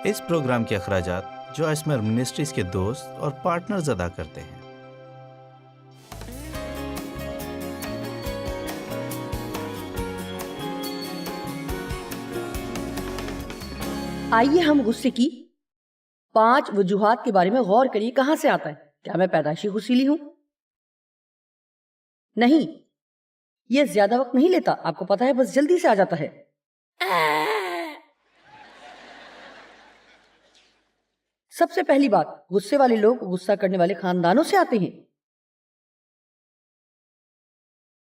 اس programme کے اخراجات جو اسمر منسٹریز کے دوست اور پارٹنرز ادا کرتے ہیں۔ آئیے ہم غصے کی 5 وجوہات کے بارے میں غور کریے۔ کہاں سے آتا ہے؟ کیا میں پیدائشی غصیلی ہوں؟ نہیں، یہ زیادہ وقت نہیں لیتا، آپ کو پتا ہے، بس جلدی سے آ جاتا ہے۔ سب سے پہلی بات، غصے والے لوگ غصہ کرنے والے خاندانوں سے آتے ہیں۔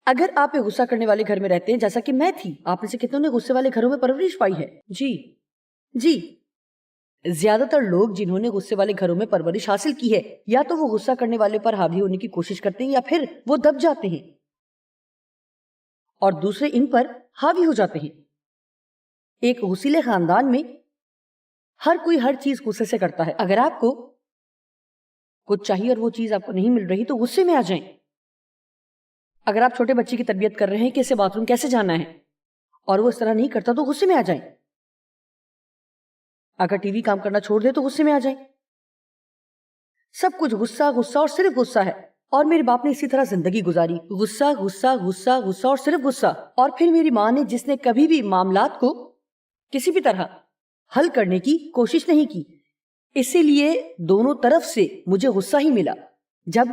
اگر آپ ایک غصہ کرنے والے گھر میں رہتے ہیں جیسا کہ میں تھی، آپ میں سے کتنوں نے غصے والے گھروں میں پرورش پائی ہے؟ جی، زیادہ تر لوگ جنہوں نے غصے والے گھروں میں پرورش حاصل کی ہے، یا تو وہ غصہ کرنے والے پر حاوی ہونے کی کوشش کرتے ہیں یا پھر وہ دب جاتے ہیں اور دوسرے ان پر حاوی ہو جاتے ہیں۔ ایک غصیلے خاندان میں ہر کوئی ہر چیز غصے سے کرتا ہے۔ اگر آپ کو کچھ چاہیے اور وہ چیز آپ کو نہیں مل رہی تو غصے میں آ جائیں۔ اگر آپ چھوٹے بچے کی تربیت کر رہے ہیں کہ اسے باتھ روم کیسے جانا ہے اور وہ اس طرح نہیں کرتا تو غصے میں آ جائیں۔ اگر ٹی وی کام کرنا چھوڑ دے تو غصے میں آ جائیں۔ سب کچھ غصہ غصہ اور صرف غصہ ہے، اور میرے باپ نے اسی طرح زندگی گزاری، غصہ غصہ غصہ غصہ اور صرف غصہ۔ اور پھر میری ماں نے، جس نے کبھی بھی معاملات کو کسی بھی طرح حل کرنے کی کوشش نہیں کی، اسی لیے دونوں طرف سے مجھے غصہ ہی ملا۔ جب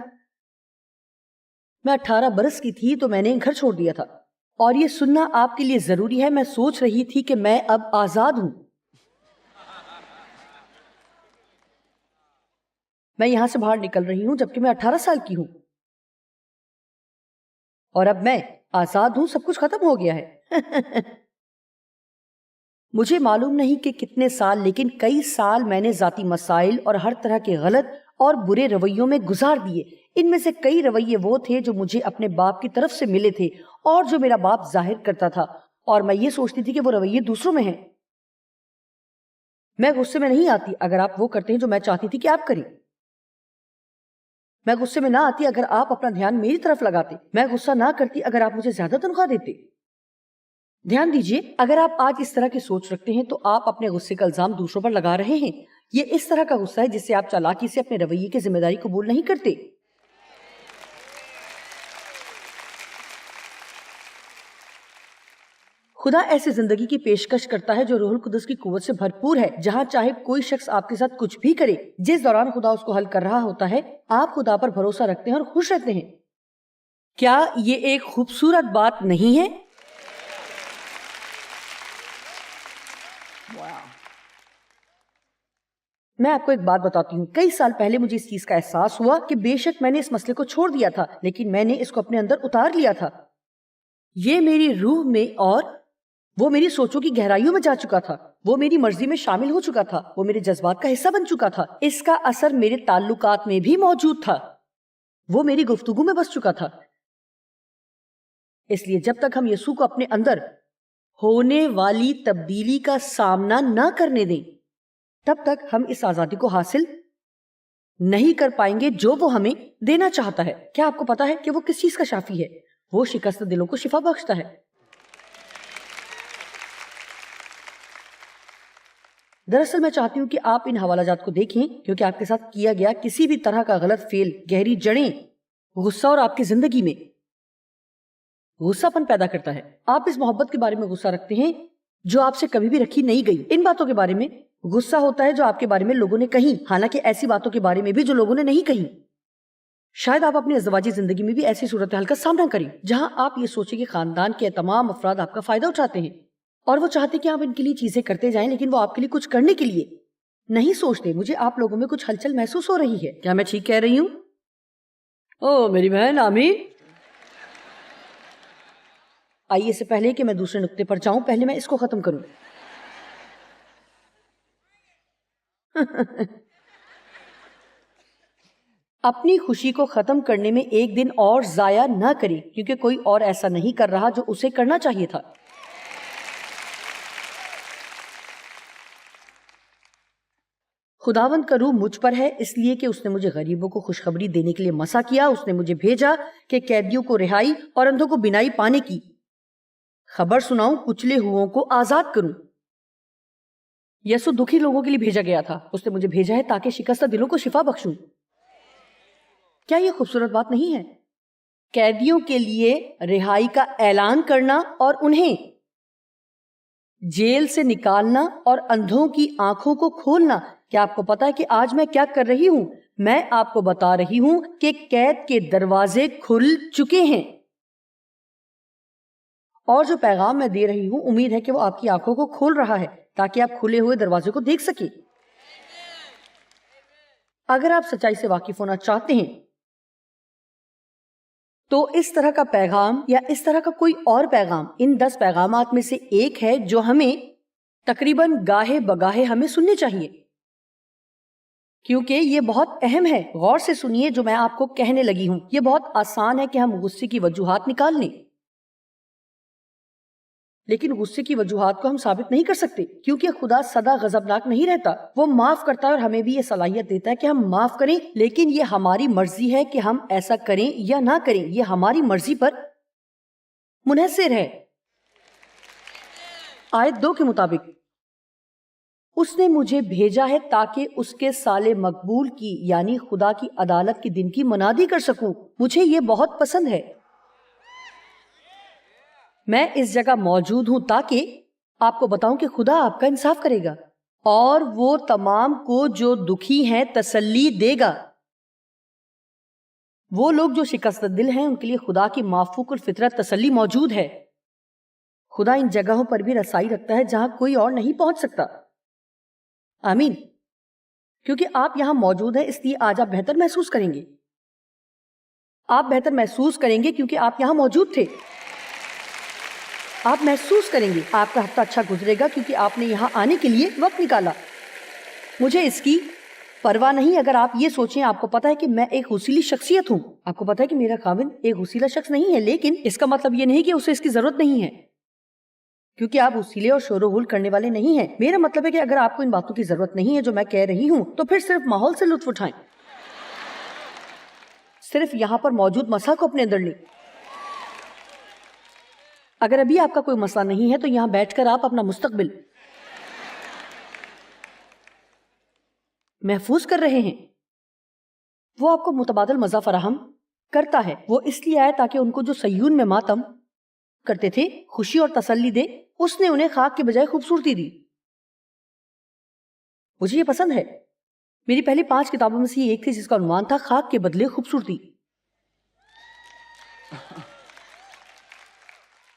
میں 18 برس کی تھی تو میں نے گھر چھوڑ دیا تھا، اور یہ سننا آپ کے لیے ضروری ہے، میں سوچ رہی تھی کہ میں اب آزاد ہوں۔ میں یہاں سے باہر نکل رہی ہوں جبکہ میں 18 سال کی ہوں، اور اب میں آزاد ہوں، سب کچھ ختم ہو گیا ہے۔ مجھے معلوم نہیں کہ کتنے سال، لیکن کئی سال میں نے ذاتی مسائل اور ہر طرح کے غلط اور برے رویوں میں گزار دیے۔ ان میں سے کئی رویے وہ تھے جو مجھے اپنے باپ کی طرف سے ملے تھے اور جو میرا باپ ظاہر کرتا تھا، اور میں یہ سوچتی تھی کہ وہ رویے دوسروں میں ہیں۔ میں غصے میں نہیں آتی اگر آپ وہ کرتے ہیں جو میں چاہتی تھی کہ آپ کریں۔ میں غصے میں نہ آتی اگر آپ اپنا دھیان میری طرف لگاتے۔ میں غصہ نہ کرتی اگر آپ مجھے زیادہ تنخواہ دیتے۔ دھیان دیجئے، اگر آپ آج اس طرح کی سوچ رکھتے ہیں تو آپ اپنے غصے کا الزام دوسروں پر لگا رہے ہیں۔ یہ اس طرح کا غصہ ہے جس سے آپ چالاکی سے اپنے رویے کی ذمہ داری قبول نہیں کرتے۔ خدا ایسی زندگی کی پیشکش کرتا ہے جو روح القدس کی قوت سے بھرپور ہے، جہاں چاہے کوئی شخص آپ کے ساتھ کچھ بھی کرے، جس دوران خدا اس کو حل کر رہا ہوتا ہے، آپ خدا پر بھروسہ رکھتے ہیں اور خوش رہتے ہیں۔ کیا یہ ایک خوبصورت بات نہیں ہے؟ میں آپ کو ایک بات بتاتی ہوں، کئی سال پہلے مجھے اس چیز کا احساس ہوا کہ بے شک میں نے اس مسئلے کو چھوڑ دیا تھا، لیکن میں نے اس کو اپنے اندر اتار لیا تھا۔ یہ میری روح میں اور وہ میری سوچوں کی گہرائیوں میں جا چکا تھا، وہ میری مرضی میں شامل ہو چکا تھا، وہ میرے جذبات کا حصہ بن چکا تھا، اس کا اثر میرے تعلقات میں بھی موجود تھا، وہ میری گفتگو میں بس چکا تھا۔ اس لیے جب تک ہم یسوع کو اپنے اندر ہونے والی تبدیلی کا سامنا نہ کرنے دیں، تب تک ہم اس آزادی کو حاصل نہیں کر پائیں گے جو وہ ہمیں دینا چاہتا ہے۔ کیا آپ کو پتا ہے کہ وہ کس چیز کا شافی ہے؟ وہ شکستہ دلوں کو شفا بخشتا ہے۔ دراصل میں چاہتی ہوں کہ آپ ان حوالہ جات کو دیکھیں، کیونکہ آپ کے ساتھ کیا گیا کسی بھی طرح کا غلط فعل گہری جڑیں غصہ اور آپ کی زندگی میں غصہ پن پیدا کرتا ہے۔ آپ اس محبت کے بارے میں غصہ رکھتے ہیں جو آپ سے کبھی بھی رکھی نہیں گئی، ان باتوں کے بارے میں غصہ ہوتا ہے جو آپ کے بارے میں لوگوں نے کہیں، حالانکہ ایسی باتوں کے بارے میں بھی جو لوگوں نے نہیں کہیں۔ شاید آپ اپنی ازدواجی زندگی میں بھی ایسی صورتحال کا سامنا کریں جہاں آپ یہ سوچیں کہ خاندان کے تمام افراد آپ کا فائدہ اٹھاتے ہیں اور وہ چاہتے کہ آپ ان کے لیے چیزیں کرتے جائیں، لیکن وہ آپ کے لیے کچھ کرنے کے لیے نہیں سوچتے۔ مجھے آپ لوگوں میں کچھ ہلچل محسوس ہو رہی ہے، کیا میں ٹھیک کہہ رہی ہوں؟ او میری بہن آمین۔ آئیے، اس سے پہلے کہ میں دوسرے نقطے پر جاؤں، پہلے میں اس کو ختم کروں۔ اپنی خوشی کو ختم کرنے میں ایک دن اور ضائع نہ کریں، کیونکہ کوئی اور ایسا نہیں کر رہا جو اسے کرنا چاہیے تھا۔ خداوند کا روح مجھ پر ہے، اس لیے کہ اس نے مجھے غریبوں کو خوشخبری دینے کے لیے مسا کیا۔ اس نے مجھے بھیجا کہ قیدیوں کو رہائی اور اندھوں کو بینائی پانے کی خبر سناؤں، کچلے ہوئوں کو آزاد کروں، یسوع دکھی لوگوں کے لیے بھیجا گیا تھا. اس نے مجھے بھیجا ہے تاکہ شکستہ دلوں کو شفا بخشوں. کیا یہ خوبصورت بات نہیں ہے؟ قیدیوں کے لیے رہائی کا اعلان کرنا اور انہیں جیل سے نکالنا اور اندھوں کی آنکھوں کو کھولنا. کیا آپ کو پتا ہے کہ آج میں کیا کر رہی ہوں؟ میں آپ کو بتا رہی ہوں کہ قید کے دروازے کھل چکے ہیں. اور جو پیغام میں دے رہی ہوں امید ہے کہ وہ آپ کی آنکھوں کو کھول رہا ہے تاکہ آپ کھلے ہوئے دروازے کو دیکھ سکیں. اگر آپ سچائی سے واقف ہونا چاہتے ہیں تو اس طرح کا پیغام یا اس طرح کا کوئی اور پیغام ان 10 پیغامات میں سے ایک ہے جو ہمیں تقریباً گاہے بگاہے ہمیں سننے چاہیے، کیونکہ یہ بہت اہم ہے. غور سے سنیے جو میں آپ کو کہنے لگی ہوں. یہ بہت آسان ہے کہ ہم غصے کی وجوہات نکال لیں، لیکن غصے کی وجوہات کو ہم ثابت نہیں کر سکتے کیونکہ خدا سدا غضبناک نہیں رہتا. وہ معاف کرتا ہے اور ہمیں بھی یہ صلاحیت دیتا ہے کہ ہم معاف کریں، لیکن یہ ہماری مرضی ہے کہ ہم ایسا کریں یا نہ کریں. یہ ہماری مرضی پر منحصر ہے. آیت 2 کے مطابق اس نے مجھے بھیجا ہے تاکہ اس کے سال مقبول کی یعنی خدا کی عدالت کے دن کی منادی کر سکوں. مجھے یہ بہت پسند ہے. میں اس جگہ موجود ہوں تاکہ آپ کو بتاؤں کہ خدا آپ کا انصاف کرے گا اور وہ تمام کو جو دکھی ہیں تسلی دے گا. وہ لوگ جو شکستہ دل ہیں ان کے لیے خدا کی مافوق الفطرت تسلی موجود ہے. خدا ان جگہوں پر بھی رسائی رکھتا ہے جہاں کوئی اور نہیں پہنچ سکتا. آمین. کیونکہ آپ یہاں موجود ہیں اس لیے آج آپ بہتر محسوس کریں گے. آپ بہتر محسوس کریں گے کیونکہ آپ یہاں موجود تھے. آپ محسوس کریں گے آپ کا ہفتہ اچھا گزرے گا کیونکہ آپ نے یہاں آنے کے لیے وقت نکالا. مجھے اس کی پرواہ نہیں اگر آپ یہ سوچیں. آپ کو پتا ہے کہ میں ایک غسیلی شخصیت ہوں. آپ کو پتا ہے کہ میرا خاوند ایک غسیلا شخص نہیں ہے، لیکن اس کا مطلب یہ نہیں کہ اسے اس کی ضرورت نہیں ہے کیونکہ آپ غسیلے اور شور و غل کرنے والے نہیں ہیں. میرا مطلب ہے کہ اگر آپ کو ان باتوں کی ضرورت نہیں ہے جو میں کہہ رہی ہوں تو پھر صرف ماحول سے لطف اٹھائیں. صرف یہاں پر موجود مسا کو اپنے اندر لیں. اگر ابھی آپ کا کوئی مسئلہ نہیں ہے تو یہاں بیٹھ کر آپ اپنا مستقبل محفوظ کر رہے ہیں. وہ آپ کو متبادل مزہ فراہم کرتا ہے. وہ اس لیے آیا تاکہ ان کو جو صیون میں ماتم کرتے تھے خوشی اور تسلی دے. اس نے انہیں خاک کے بجائے خوبصورتی دی. مجھے یہ پسند ہے. میری پہلی 5 کتابوں میں سے ایک تھی جس کا عنوان تھا خاک کے بدلے خوبصورتی.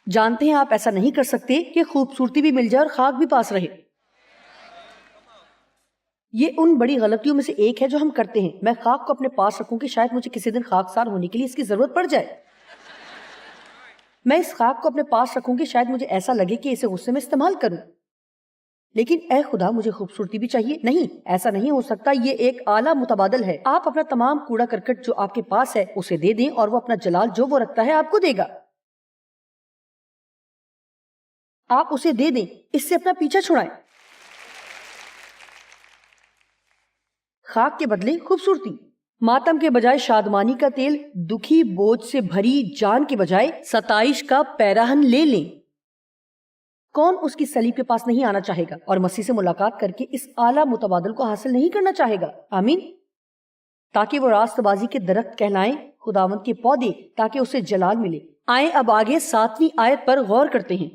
جانتے ہیں آپ ایسا نہیں کر سکتے کہ خوبصورتی بھی مل جائے اور خاک بھی پاس رہے. یہ ان بڑی غلطیوں میں سے ایک ہے جو ہم کرتے ہیں. میں خاک کو اپنے پاس رکھوں کہ شاید مجھے کسی دن خاکسار ہونے کے لیے اس کی ضرورت پڑ جائے. میں اس خاک کو اپنے پاس رکھوں کہ شاید مجھے ایسا لگے کہ اسے غصے میں استعمال کروں. لیکن اے خدا مجھے خوبصورتی بھی چاہیے. نہیں، ایسا نہیں ہو سکتا. یہ ایک اعلیٰ متبادل ہے. آپ اپنا تمام کوڑا کرکٹ جو آپ کے پاس ہے اسے دے دیں اور وہ اپنا جلال جو وہ رکھتا ہے آپ کو دے گا. آپ اسے دے دیں. اس سے اپنا پیچھا چھڑائیں. خاک کے بدلے خوبصورتی. ماتم کے بجائے شادمانی کا تیل. دکھی بوجھ سے بھری جان کے بجائے ستائش کا پیراہن لے لیں. کون اس کی صلیب کے پاس نہیں آنا چاہے گا اور مسیح سے ملاقات کر کے اس اعلیٰ متبادل کو حاصل نہیں کرنا چاہے گا؟ آمین. تاکہ وہ راست بازی کے درخت کہلائیں، خداوند کے پودے، تاکہ اسے جلال ملے. آئیں اب آگے 7ویں آیت پر غور کرتے ہیں.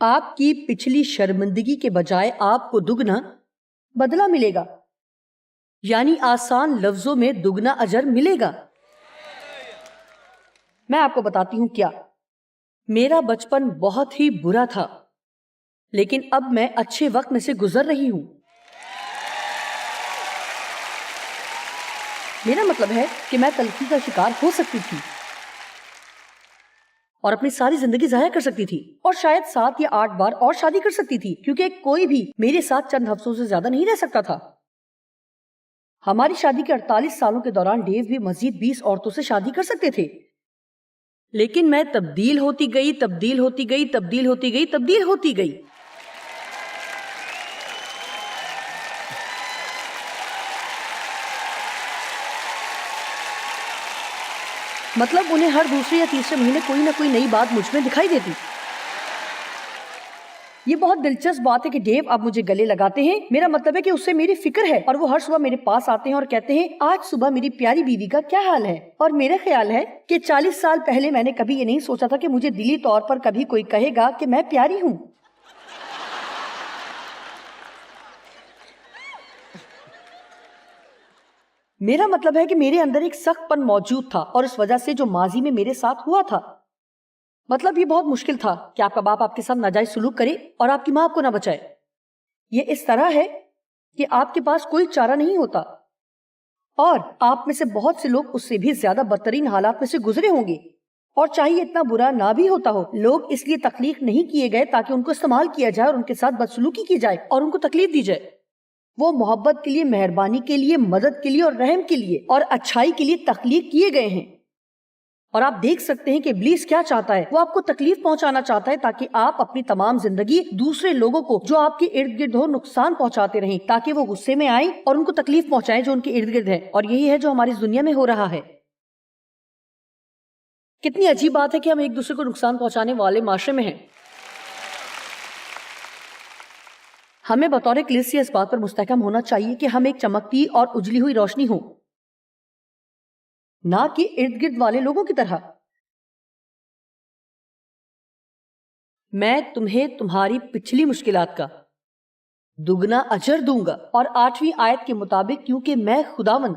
آپ کی پچھلی شرمندگی کے بجائے آپ کو دگنا بدلہ ملے گا، یعنی آسان لفظوں میں دگنا اجر ملے گا. میں آپ کو بتاتی ہوں کیا. میرا بچپن بہت ہی برا تھا لیکن اب میں اچھے وقت میں سے گزر رہی ہوں. میرا مطلب ہے کہ میں تلخی کا شکار ہو سکتی تھی اور اپنی ساری زندگی ضائع کر سکتی تھی اور شاید 7 یا 8 بار اور شادی کر سکتی تھی کیونکہ کوئی بھی میرے ساتھ چند ہفتوں سے زیادہ نہیں رہ سکتا تھا. ہماری شادی کے 48 سالوں کے دوران ڈیو بھی مزید 20 عورتوں سے شادی کر سکتے تھے. لیکن میں تبدیل ہوتی گئی، تبدیل ہوتی گئی، تبدیل ہوتی گئی، تبدیل ہوتی گئی. مطلب انہیں ہر دوسرے یا تیسرے مہینے کوئی نہ کوئی نئی بات مجھ میں دکھائی دیتی. یہ بہت دلچسپ بات ہے کہ ڈیو اب مجھے گلے لگاتے ہیں. میرا مطلب ہے کہ اس سے میری فکر ہے اور وہ ہر صبح میرے پاس آتے ہیں اور کہتے ہیں آج صبح میری پیاری بیوی کا کیا حال ہے. اور میرا خیال ہے کہ 40 سال پہلے میں نے کبھی یہ نہیں سوچا تھا کہ مجھے دلی طور پر کبھی کوئی کہے گا کہ میں پیاری ہوں. میرا مطلب ہے کہ میرے اندر ایک سخت پن موجود تھا اور اس وجہ سے جو ماضی میں میرے ساتھ ہوا تھا. مطلب یہ بہت مشکل تھا کہ آپ کا باپ آپ کے ساتھ ناجائز سلوک کرے اور آپ کی ماں آپ کو نہ بچائے. یہ اس طرح ہے کہ آپ کے پاس کوئی چارہ نہیں ہوتا اور آپ میں سے بہت سے لوگ اس سے بھی زیادہ بدترین حالات میں سے گزرے ہوں گے. اور چاہیے اتنا برا نہ بھی ہوتا ہو, لوگ اس لیے تخلیق نہیں کیے گئے تاکہ ان کو استعمال کیا جائے اور ان کے ساتھ بدسلوکی کی جائے اور ان کو تکلیف دی جائے. وہ محبت کے لیے, مہربانی کے لیے, مدد کے لیے اور رحم کے لیے اور اچھائی کے لیے تخلیق کیے گئے ہیں. اور آپ دیکھ سکتے ہیں کہ ابلیس کیا چاہتا ہے. وہ آپ کو تکلیف پہنچانا چاہتا ہے تاکہ آپ اپنی تمام زندگی دوسرے لوگوں کو جو آپ کے ارد گرد ہو نقصان پہنچاتے رہیں, تاکہ وہ غصے میں آئیں اور ان کو تکلیف پہنچائیں جو ان کے ارد گرد ہے. اور یہی ہے جو ہماری دنیا میں ہو رہا ہے. کتنی عجیب بات ہے کہ ہم ایک دوسرے کو نقصان پہنچانے والے معاشرے میں ہیں. ہمیں بطور کلیسیا اس بات پر مستحکم ہونا چاہیے کہ ہم ایک چمکتی اور اجلی ہوئی روشنی ہوں, نہ کہ ارد گرد والے لوگوں کی طرح. میں تمہیں تمہاری پچھلی مشکلات کا دگنا اجر دوں گا. اور 8ویں آیت کے مطابق کیونکہ میں خداوند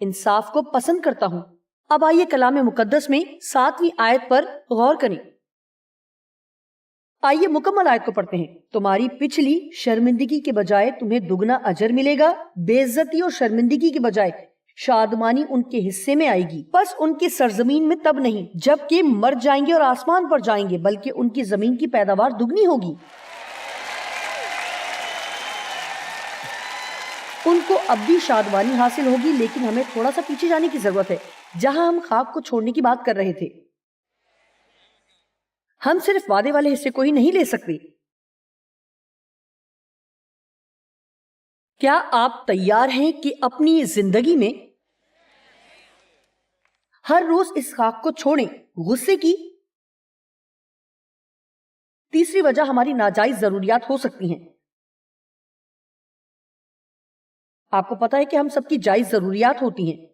انصاف کو پسند کرتا ہوں. اب آئیے کلام مقدس میں 7ویں آیت پر غور کریں. آئیے مکمل آیت کو پڑھتے ہیں. تمہاری پچھلی شرمندگی کے بجائے تمہیں دگنا اجر ملے گا, بے عزتی اور شرمندگی کے بجائے شادمانی ان کے حصے میں آئے گی. بس ان کی سرزمین میں تب نہیں جب کہ مر جائیں گے اور آسمان پر جائیں گے, بلکہ ان کی زمین کی پیداوار دگنی ہوگی. ان کو اب بھی شادمانی حاصل ہوگی. لیکن ہمیں تھوڑا سا پیچھے جانے کی ضرورت ہے جہاں ہم خاک کو چھوڑنے کی بات کر رہے تھے. ہم صرف وعدے والے حصے کو ہی نہیں لے سکتے. کیا آپ تیار ہیں کہ اپنی زندگی میں ہر روز اس خاک کو چھوڑیں؟ غصے کی تیسری وجہ ہماری ناجائز ضروریات ہو سکتی ہیں. آپ کو پتا ہے کہ ہم سب کی جائز ضروریات ہوتی ہیں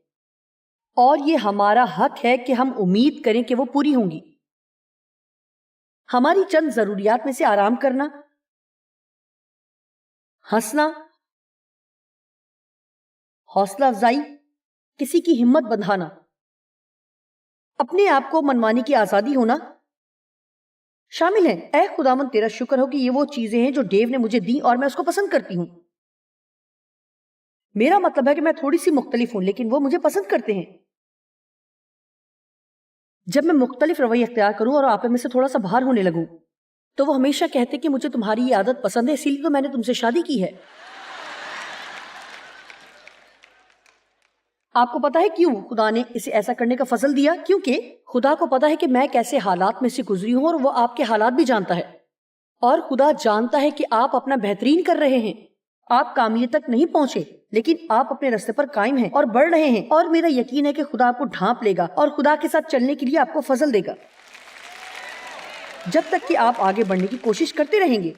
اور یہ ہمارا حق ہے کہ ہم امید کریں کہ وہ پوری ہوں گی. ہماری چند ضروریات میں سے آرام کرنا, ہنسنا, حوصلہ افزائی, کسی کی ہمت بندھانا, اپنے آپ کو منمانی کی آزادی ہونا شامل ہیں. اے خداوند تیرا شکر ہو کہ یہ وہ چیزیں ہیں جو ڈیو نے مجھے دی اور میں اس کو پسند کرتی ہوں. میرا مطلب ہے کہ میں تھوڑی سی مختلف ہوں لیکن وہ مجھے پسند کرتے ہیں. جب میں مختلف رویہ اختیار کروں اور آپ میں سے تھوڑا سا باہر ہونے لگوں تو وہ ہمیشہ کہتے کہ مجھے تمہاری یہ عادت پسند ہے, اسی لیے تو میں نے تم سے شادی کی ہے. آپ کو پتا ہے کیوں خدا نے اسے ایسا کرنے کا فضل دیا؟ کیونکہ خدا کو پتا ہے کہ میں کیسے حالات میں سے گزری ہوں اور وہ آپ کے حالات بھی جانتا ہے. اور خدا جانتا ہے کہ آپ اپنا بہترین کر رہے ہیں. آپ کامیابی تک نہیں پہنچے لیکن آپ اپنے راستے پر قائم ہیں اور بڑھ رہے ہیں. اور میرا یقین ہے کہ خدا آپ کو ڈھانپ لے گا اور خدا کے ساتھ چلنے کے لیے آپ کو فضل دے گا جب تک کہ آپ آگے بڑھنے کی کوشش کرتے رہیں گے.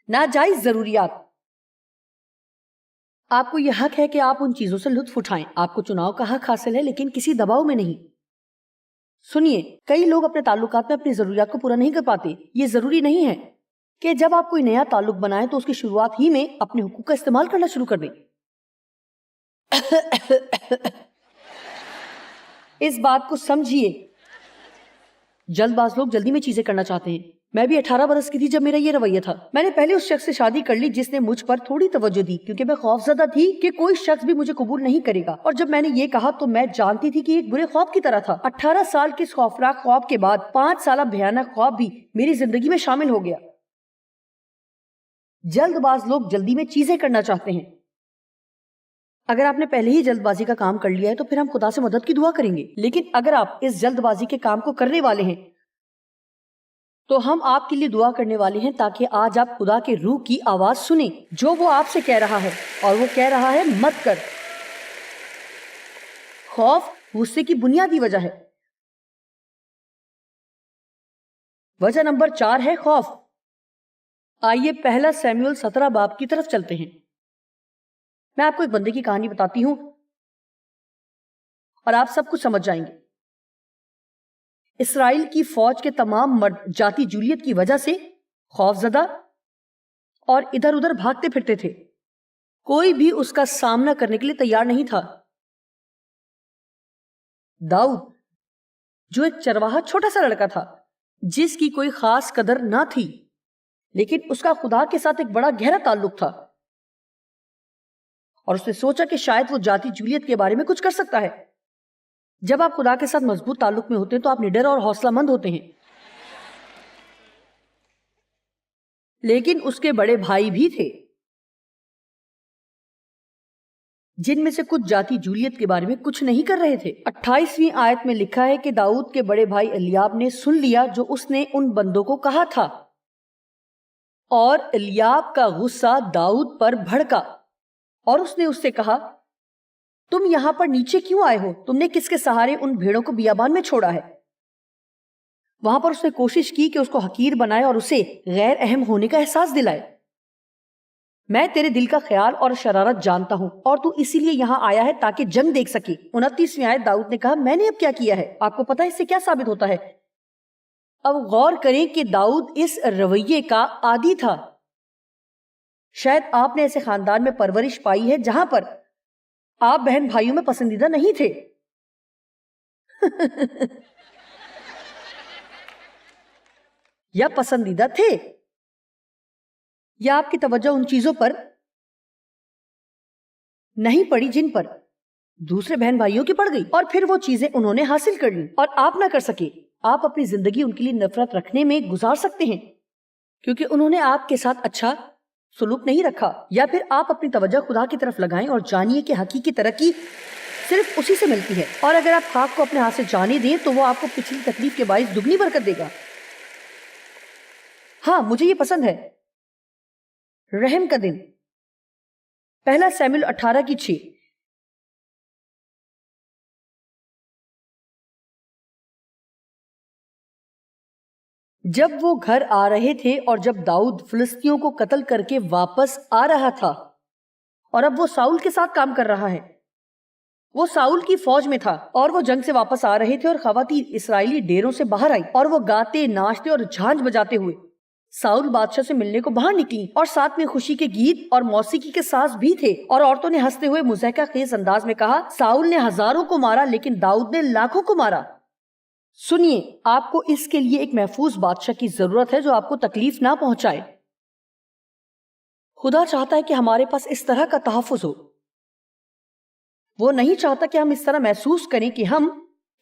ناجائز ضروریات. آپ کو یہ حق ہے کہ آپ ان چیزوں سے لطف اٹھائیں. آپ کو چناؤ کا حق حاصل ہے لیکن کسی دباؤ میں نہیں. سنیے, کئی لوگ اپنے تعلقات میں اپنی ضروریات کو پورا نہیں کر پاتے. یہ ضروری نہیں ہے کہ جب آپ کوئی نیا تعلق بنائیں تو اس کی شروعات ہی میں اپنے حقوق کا استعمال کرنا شروع کر دیں. اس بات کو سمجھیے, جلد باز لوگ جلدی میں چیزیں کرنا چاہتے ہیں. میں بھی 18 برس کی تھی جب میرا یہ رویہ تھا. میں نے پہلے اس شخص سے شادی کر لی جس نے مجھ پر تھوڑی توجہ دی کیونکہ میں خوف زدہ تھی کہ کوئی شخص بھی مجھے قبول نہیں کرے گا. اور جب میں نے یہ کہا تو میں جانتی تھی کہ ایک برے خواب کی طرح تھا. 18 سال کے اس خوفناک خواب کے بعد 5 سالہ بھیانک خواب بھی میری زندگی میں شامل ہو گیا. جلد باز لوگ جلدی میں چیزیں کرنا چاہتے ہیں. اگر آپ نے پہلے ہی جلد بازی کا کام کر لیا ہے تو پھر ہم خدا سے مدد کی دعا کریں گے. لیکن اگر آپ اس جلد بازی کے کام کو کرنے والے ہیں تو ہم آپ کے لیے دعا کرنے والے ہیں تاکہ آج آپ خدا کے روح کی آواز سنیں جو وہ آپ سے کہہ رہا ہے. اور وہ کہہ رہا ہے مت کر. خوف غصے کی بنیادی وجہ ہے. وجہ نمبر 4 ہے خوف. آئیے پہلا سیموئل 17 باب کی طرف چلتے ہیں. میں آپ کو ایک بندے کی کہانی بتاتی ہوں اور آپ سب کچھ سمجھ جائیں گے. اسرائیل کی فوج کے تمام مرد جاتی جولیت کی وجہ سے خوف زدہ اور ادھر ادھر بھاگتے پھرتے تھے. کوئی بھی اس کا سامنا کرنے کے لیے تیار نہیں تھا. داؤد جو ایک چرواہا چھوٹا سا لڑکا تھا جس کی کوئی خاص قدر نہ تھی، لیکن اس کا خدا کے ساتھ ایک بڑا گہرا تعلق تھا، اور اس نے سوچا کہ شاید وہ جاتی جولیت کے بارے میں کچھ کر سکتا ہے. جب آپ خدا کے ساتھ مضبوط تعلق میں ہوتے ہیں تو آپ نڈر اور حوصلہ مند ہوتے ہیں. لیکن اس کے بڑے بھائی بھی تھے جن میں سے کچھ جاتی جولیت کے بارے میں کچھ نہیں کر رہے تھے. 28ویں آیت میں لکھا ہے کہ داؤد کے بڑے بھائی الیاب نے سن لیا جو اس نے ان بندوں کو کہا تھا، اور الیاب کا غصہ داؤد پر بھڑکا اور اس نے اس سے کہا، تم یہاں پر نیچے کیوں آئے ہو؟ تم نے کس کے سہارے ان بھیڑوں کو بیابان میں چھوڑا ہے؟ وہاں پر اس نے کوشش کی کہ اس کو حقیر بنائے اور اسے غیر اہم ہونے کا احساس دلائے. میں تیرے دل کا خیال اور شرارت جانتا ہوں، اور تو اسی لیے یہاں آیا ہے تاکہ جنگ دیکھ سکے. 29ویں آیت داؤد نے کہا، میں نے اب کیا کیا ہے؟ آپ کو پتا ہے اس سے کیا ثابت ہوتا ہے؟ اب غور کریں کہ داؤد اس رویے کا عادی تھا. شاید آپ نے ایسے خاندان میں پرورش پائی ہے جہاں پر آپ بہن بھائیوں میں پسندیدہ نہیں تھے. یا پسندیدہ تھے، یا آپ کی توجہ ان چیزوں پر نہیں پڑی جن پر دوسرے بہن بھائیوں کی پڑ گئی، اور پھر وہ چیزیں انہوں نے حاصل کر لی اور آپ نہ کر سکے. آپ اپنی زندگی ان کے لیے نفرت رکھنے میں گزار سکتے ہیں کیونکہ انہوں نے آپ کے ساتھ اچھا سلوک نہیں رکھا. یا پھر آپ اپنی توجہ خدا کی طرف لگائیں اور جانیے کہ حقیقی ترقی صرف اسی سے ملتی ہے، اور اگر آپ خاک کو اپنے ہاتھ سے جانے دیں تو وہ آپ کو پچھلی تکلیف کے باعث دگنی برکت دے گا. ہاں، مجھے یہ پسند ہے. رحم کا دن، پہلا سیموئیل 18:6. جب وہ گھر آ رہے تھے اور جب داؤد فلسطینیوں کو قتل کر کے واپس آ رہا تھا، اور اب وہ ساؤل کے ساتھ کام کر رہا ہے، وہ ساؤل کی فوج میں تھا اور وہ جنگ سے واپس آ رہے تھے، اور خواتین اسرائیلی ڈیروں سے باہر آئی اور وہ گاتے ناچتے اور جھانج بجاتے ہوئے ساؤل بادشاہ سے ملنے کو باہر نکلی، اور ساتھ میں خوشی کے گیت اور موسیقی کے ساز بھی تھے. اور عورتوں نے ہنستے ہوئے مضحکہ خیز انداز میں کہا، ساؤل نے ہزاروں کو مارا لیکن داؤد نے لاکھوں کو مارا. سنیے، آپ کو اس کے لیے ایک محفوظ بادشاہ کی ضرورت ہے جو آپ کو تکلیف نہ پہنچائے. خدا چاہتا ہے کہ ہمارے پاس اس طرح کا تحفظ ہو. وہ نہیں چاہتا کہ ہم اس طرح محسوس کریں کہ ہم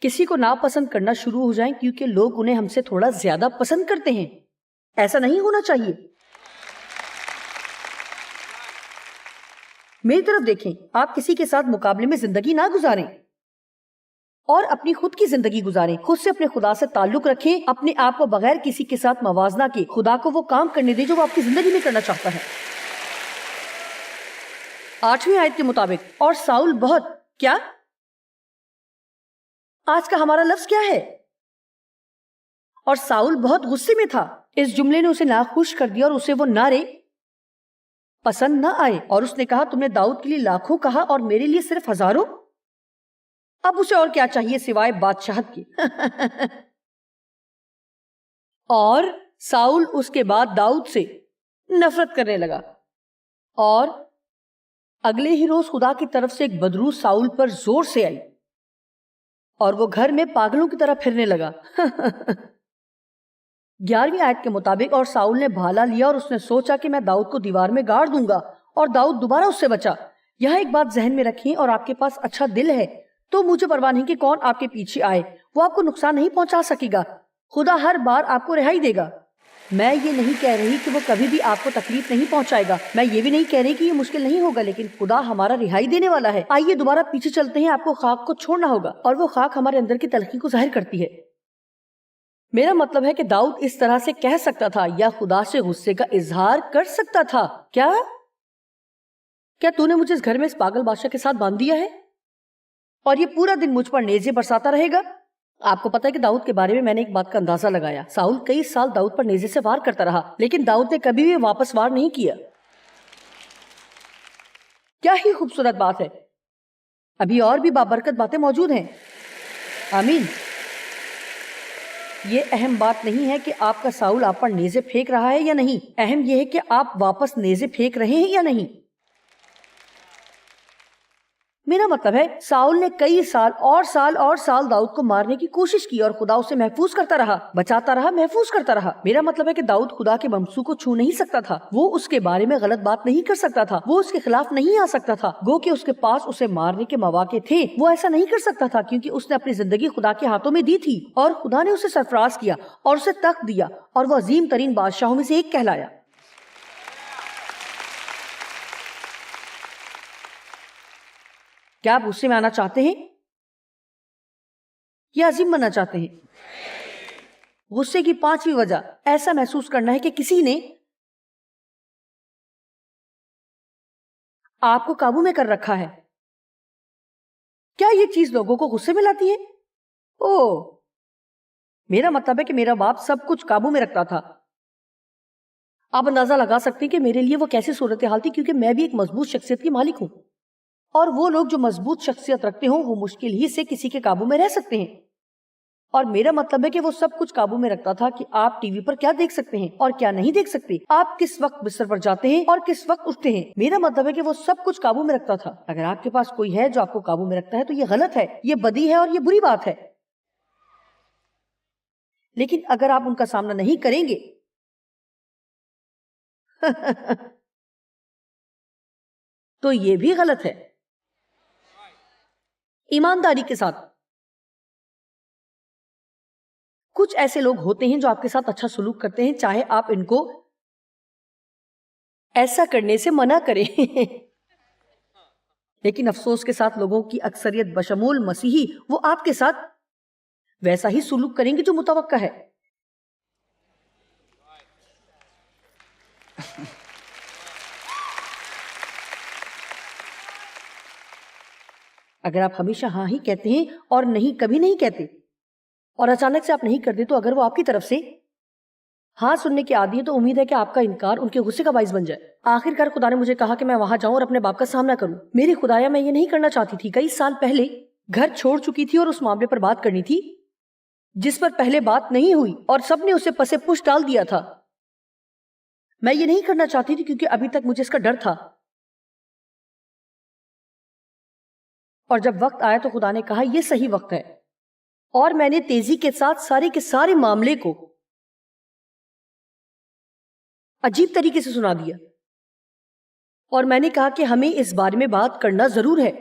کسی کو ناپسند کرنا شروع ہو جائیں کیونکہ لوگ انہیں ہم سے تھوڑا زیادہ پسند کرتے ہیں. ایسا نہیں ہونا چاہیے. میری طرف دیکھیں، آپ کسی کے ساتھ مقابلے میں زندگی نہ گزاریں اور اپنی خود کی زندگی گزاریں. خود سے اپنے خدا سے تعلق رکھیں، اپنے آپ کو بغیر کسی کے ساتھ موازنہ کے خدا کو وہ کام کرنے دیں جو وہ آپ کی زندگی میں کرنا چاہتا ہے. 8ویں آیت کے مطابق، اور ساؤل بہت کیا؟ آج کا ہمارا لفظ کیا ہے؟ اور ساؤل بہت غصے میں تھا. اس جملے نے اسے ناخوش کر دیا اور اسے وہ نعرے پسند نہ آئے، اور اس نے کہا، تم نے داؤد کے لیے لاکھوں کہا اور میرے لیے صرف ہزاروں. اب اسے اور کیا چاہیے سوائے بادشاہت کے؟ اور ساؤل اس کے بعد داؤد سے نفرت کرنے لگا، اور اگلے ہی روز خدا کی طرف سے ایک بدرو ساؤل پر زور سے آئی اور وہ گھر میں پاگلوں کی طرح پھرنے لگا. 11ویں آیت کے مطابق، اور ساؤل نے بھالا لیا اور اس نے سوچا کہ میں داؤد کو دیوار میں گاڑ دوں گا، اور داؤد دوبارہ اس سے بچا. یہاں ایک بات ذہن میں رکھیں، اور آپ کے پاس اچھا دل ہے تو مجھے پرواہ نہیں کہ کون آپ کے پیچھے آئے، وہ آپ کو نقصان نہیں پہنچا سکے گا. خدا ہر بار آپ کو رہائی دے گا. میں یہ نہیں کہہ رہی کہ وہ کبھی بھی آپ کو تکلیف نہیں پہنچائے گا، میں یہ بھی نہیں کہہ رہی کہ یہ مشکل نہیں ہوگا، لیکن خدا ہمارا رہائی دینے والا ہے. آئیے دوبارہ پیچھے چلتے ہیں. آپ کو خاک کو چھوڑنا ہوگا، اور وہ خاک ہمارے اندر کی تلخی کو ظاہر کرتی ہے. میرا مطلب ہے کہ داؤد اس طرح سے کہہ سکتا تھا یا خدا سے غصے کا اظہار کر سکتا تھا، کیا تو نے مجھے اس گھر میں اس پاگل بادشاہ کے ساتھ باندھ دیا ہے؟ اور یہ پورا دن مجھ پر نیزے برساتا رہے گا؟ آپ کو پتا ہے کہ داؤد کے بارے میں نے ایک بات کا اندازہ لگایا. ساؤل کئی سال داؤد پر نیزے سے وار کرتا رہا، لیکن داؤد نے کبھی بھی واپس وار نہیں کیا. کیا ہی خوبصورت بات ہے. ابھی اور بھی بابرکت باتیں موجود ہیں. آمین. یہ اہم بات نہیں ہے کہ آپ کا ساؤل آپ پر نیزے پھینک رہا ہے یا نہیں، اہم یہ ہے کہ آپ واپس نیزے پھینک رہے ہیں یا نہیں. میرا مطلب ہے ساؤل نے کئی سال اور سال داؤد کو مارنے کی کوشش کی اور خدا اسے محفوظ کرتا رہا، بچاتا رہا، محفوظ کرتا رہا. میرا مطلب ہے کہ داؤد خدا کے ممسو کو چھو نہیں سکتا تھا، وہ اس کے بارے میں غلط بات نہیں کر سکتا تھا، وہ اس کے خلاف نہیں آ سکتا تھا. گو کہ اس کے پاس اسے مارنے کے مواقع تھے، وہ ایسا نہیں کر سکتا تھا کیونکہ اس نے اپنی زندگی خدا کے ہاتھوں میں دی تھی اور خدا نے اسے سرفراز کیا اور اسے تخت دیا اور وہ عظیم ترین بادشاہوں میں سے ایک کہلایا. کیا آپ غصے میں آنا چاہتے ہیں یا عظیم بننا چاہتے ہیں؟ غصے کی 5ویں وجہ ایسا محسوس کرنا ہے کہ کسی نے آپ کو قابو میں کر رکھا ہے. کیا یہ چیز لوگوں کو غصے میں لاتی ہے؟ میرا مطلب ہے کہ میرا باپ سب کچھ قابو میں رکھتا تھا. آپ اندازہ لگا سکتے ہیں کہ میرے لیے وہ کیسی صورتحال تھی، کیونکہ میں بھی ایک مضبوط شخصیت کی مالک ہوں، اور وہ لوگ جو مضبوط شخصیت رکھتے ہوں وہ مشکل ہی سے کسی کے قابو میں رہ سکتے ہیں. اور میرا مطلب ہے کہ وہ سب کچھ قابو میں رکھتا تھا کہ آپ ٹی وی پر کیا دیکھ سکتے ہیں اور کیا نہیں دیکھ سکتے، آپ کس وقت بستر پر جاتے ہیں اور کس وقت اٹھتے ہیں. میرا مطلب ہے کہ وہ سب کچھ قابو میں رکھتا تھا. اگر آپ کے پاس کوئی ہے جو آپ کو قابو میں رکھتا ہے تو یہ غلط ہے، یہ بدی ہے اور یہ بری بات ہے. لیکن اگر آپ ان کا سامنا نہیں کریں گے تو یہ بھی غلط ہے. ایمانداری کے ساتھ کچھ ایسے لوگ ہوتے ہیں جو آپ کے ساتھ اچھا سلوک کرتے ہیں چاہے آپ ان کو ایسا کرنے سے منع کریں. لیکن افسوس کے ساتھ لوگوں کی اکثریت بشمول مسیحی وہ آپ کے ساتھ ویسا ہی سلوک کریں گے جو متوقع ہے. اگر آپ ہمیشہ ہاں ہی کہتے ہیں اور نہیں کبھی نہیں کہتے اور اچانک سے آپ نہیں کرتے، تو اگر وہ آپ کی طرف سے ہاں سننے کی عادی ہے تو امید ہے کہ آپ کا انکار ان کے غصے کا باعث بن جائے. آخرکار خدا نے مجھے کہا کہ میں وہاں جاؤں اور اپنے باپ کا سامنا کروں. میری خدایا میں یہ نہیں کرنا چاہتی تھی. کئی سال پہلے گھر چھوڑ چکی تھی اور اس معاملے پر بات کرنی تھی جس پر پہلے بات نہیں ہوئی اور سب نے اسے پسے پش ڈال دیا تھا. میں یہ نہیں کرنا چاہتی تھی کیونکہ ابھی تک مجھے اس کا ڈر تھا. اور جب وقت آیا تو خدا نے کہا یہ صحیح وقت ہے، اور میں نے تیزی کے ساتھ سارے کے سارے معاملے کو عجیب طریقے سے سنا دیا. اور میں نے کہا کہ ہمیں اس بارے میں بات کرنا ضرور ہے.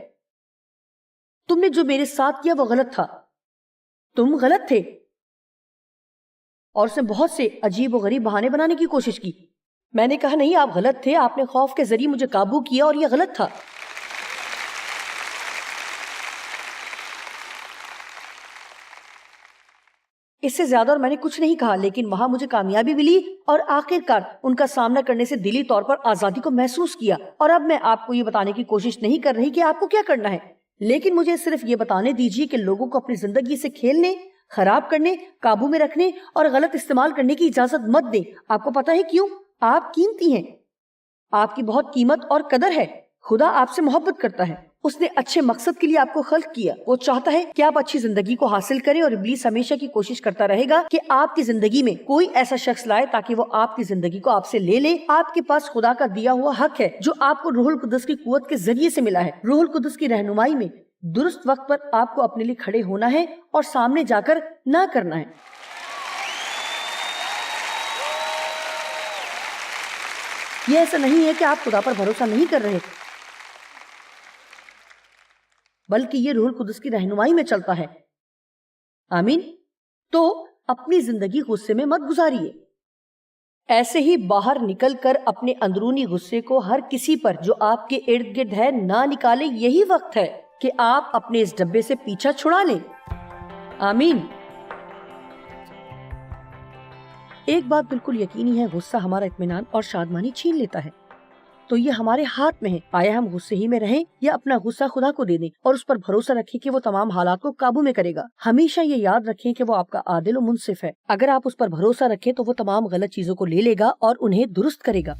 تم نے جو میرے ساتھ کیا وہ غلط تھا، تم غلط تھے. اور اس نے بہت سے عجیب و غریب بہانے بنانے کی کوشش کی. میں نے کہا نہیں، آپ غلط تھے، آپ نے خوف کے ذریعے مجھے قابو کیا اور یہ غلط تھا. اس سے زیادہ اور میں نے کچھ نہیں کہا، لیکن وہاں مجھے کامیابی ملی اور آخرکار ان کا سامنا کرنے سے دلی طور پر آزادی کو محسوس کیا. اور اب میں آپ کو یہ بتانے کی کوشش نہیں کر رہی کہ آپ کو کیا کرنا ہے، لیکن مجھے صرف یہ بتانے دیجیے کہ لوگوں کو اپنی زندگی سے کھیلنے، خراب کرنے، قابو میں رکھنے اور غلط استعمال کرنے کی اجازت مت دیں. آپ کو پتا ہے کیوں؟ آپ قیمتی ہیں، آپ کی بہت قیمت اور قدر ہے. خدا آپ سے محبت کرتا ہے، اس نے اچھے مقصد کے لیے آپ کو خلق کیا. وہ چاہتا ہے کہ آپ اچھی زندگی کو حاصل کریں، اور ابلیس ہمیشہ کی کوشش کرتا رہے گا کہ آپ کی زندگی میں کوئی ایسا شخص لائے تاکہ وہ آپ کی زندگی کو آپ سے لے لے. آپ کے پاس خدا کا دیا ہوا حق ہے جو آپ کو روح القدس کی قوت کے ذریعے سے ملا ہے. روح القدس کی رہنمائی میں درست وقت پر آپ کو اپنے لیے کھڑے ہونا ہے اور سامنے جا کر نہ کرنا ہے. یہ ایسا نہیں ہے کہ آپ خدا پر بھروسہ نہیں کر رہے، بلکہ یہ روح القدس کی رہنمائی میں چلتا ہے. آمین. تو اپنی زندگی غصے میں مت گزاریے. ایسے ہی باہر نکل کر اپنے اندرونی غصے کو ہر کسی پر جو آپ کے ارد گرد ہے نہ نکالیں. یہی وقت ہے کہ آپ اپنے اس ڈبے سے پیچھا چھڑا لیں. آمین. ایک بات بالکل یقینی ہے، غصہ ہمارا اطمینان اور شادمانی چھین لیتا ہے. تو یہ ہمارے ہاتھ میں ہے، آیا ہم غصے ہی میں رہیں یا اپنا غصہ خدا کو دے دیں اور اس پر بھروسہ رکھیں کہ وہ تمام حالات کو قابو میں کرے گا۔ ہمیشہ یہ یاد رکھیں کہ وہ آپ کا عادل و منصف ہے۔ اگر آپ اس پر بھروسہ رکھیں تو وہ تمام غلط چیزوں کو لے لے گا اور انہیں درست کرے گا۔